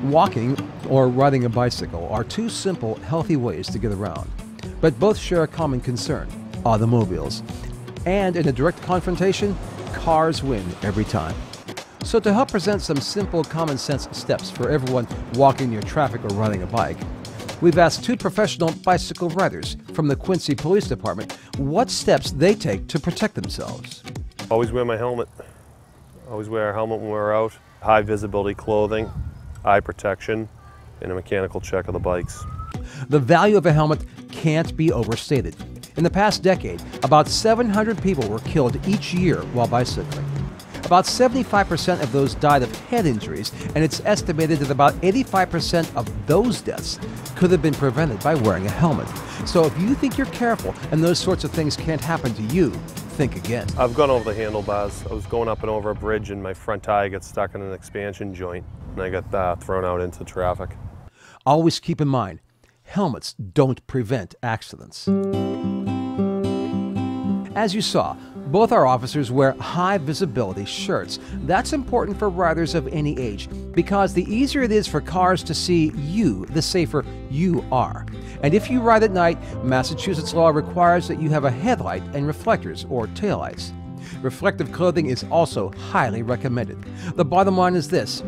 Walking or riding a bicycle are two simple, healthy ways to get around, but both share a common concern: automobiles. And in a direct confrontation, cars win every time. So to help present some simple common sense steps for everyone walking near traffic or riding a bike, we've asked two professional bicycle riders from the Quincy Police Department what steps they take to protect themselves. Always wear my helmet. Always wear a helmet when we're out. High visibility clothing, eye protection, and a mechanical check of the bikes. The value of a helmet can't be overstated. In the past decade, about 700 people were killed each year while bicycling. About 75% of those died of head injuries, and it's estimated that about 85% of those deaths could have been prevented by wearing a helmet. So if you think you're careful and those sorts of things can't happen to you, think again. I've gone over the handlebars. I was going up and over a bridge and my front tire got stuck in an expansion joint and I got thrown out into traffic. Always keep in mind, helmets don't prevent accidents. As you saw, both our officers wear high visibility shirts. That's important for riders of any age because the easier it is for cars to see you, the safer you are. And if you ride at night, Massachusetts law requires that you have a headlight and reflectors or taillights. Reflective clothing is also highly recommended. The bottom line is this: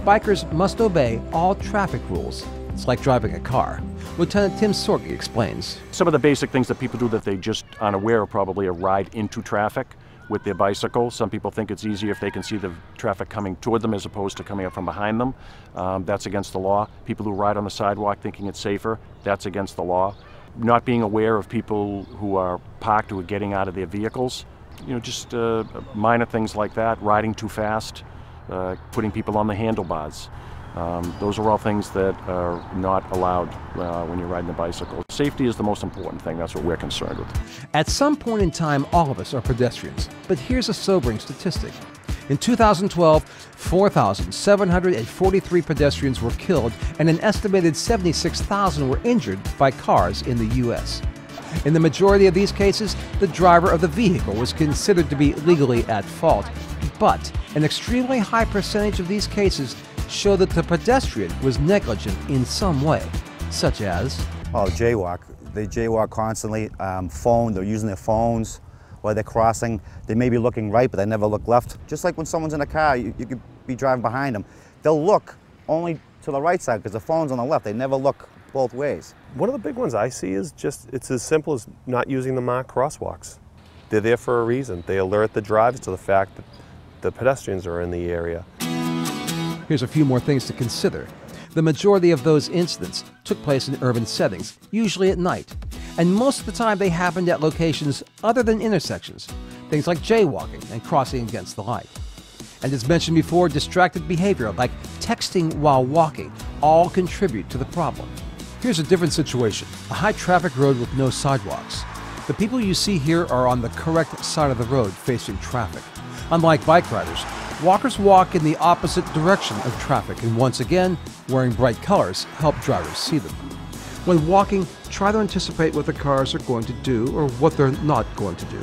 bikers must obey all traffic rules. It's like driving a car. Lieutenant Tim Sorge explains. Some of the basic things that people do that they just aren't aware of probably are ride into traffic with their bicycle. Some people think it's easier if they can see the traffic coming toward them as opposed to coming up from behind them. That's against the law. People who ride on the sidewalk thinking it's safer, that's against the law. Not being aware of people who are parked who are getting out of their vehicles. Just minor things like that. Riding too fast, putting people on the handlebars. Those are all things that are not allowed when you're riding a bicycle. Safety is the most important thing. That's what we're concerned with. At some point in time, all of us are pedestrians. But here's a sobering statistic. In 2012, 4,743 pedestrians were killed and an estimated 76,000 were injured by cars in the U.S. In the majority of these cases, the driver of the vehicle was considered to be legally at fault. But an extremely high percentage of these cases show that the pedestrian was negligent in some way, such as jaywalk. They jaywalk constantly. They're using their phones while they're crossing. They may be looking right, but they never look left. Just like when someone's in a car, you could be driving behind them. They'll look only to the right side because the phone's on the left. They never look both ways. One of the big ones I see is it's as simple as not using the marked crosswalks. They're there for a reason. They alert the drivers to the fact that the pedestrians are in the area. Here's a few more things to consider. The majority of those incidents took place in urban settings, usually at night. And most of the time they happened at locations other than intersections, things like jaywalking and crossing against the light. And as mentioned before, distracted behavior like texting while walking all contribute to the problem. Here's a different situation: a high traffic road with no sidewalks. The people you see here are on the correct side of the road facing traffic. Unlike bike riders, walkers walk in the opposite direction of traffic, and once again, wearing bright colors help drivers see them. When walking, try to anticipate what the cars are going to do or what they're not going to do,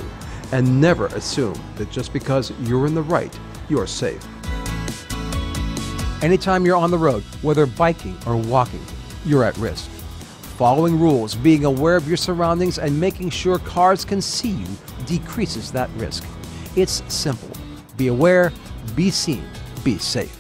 and never assume that just because you're in the right, you're safe. Anytime you're on the road, whether biking or walking, you're at risk. Following rules, being aware of your surroundings, and making sure cars can see you decreases that risk. It's simple. Be aware, be seen, be safe.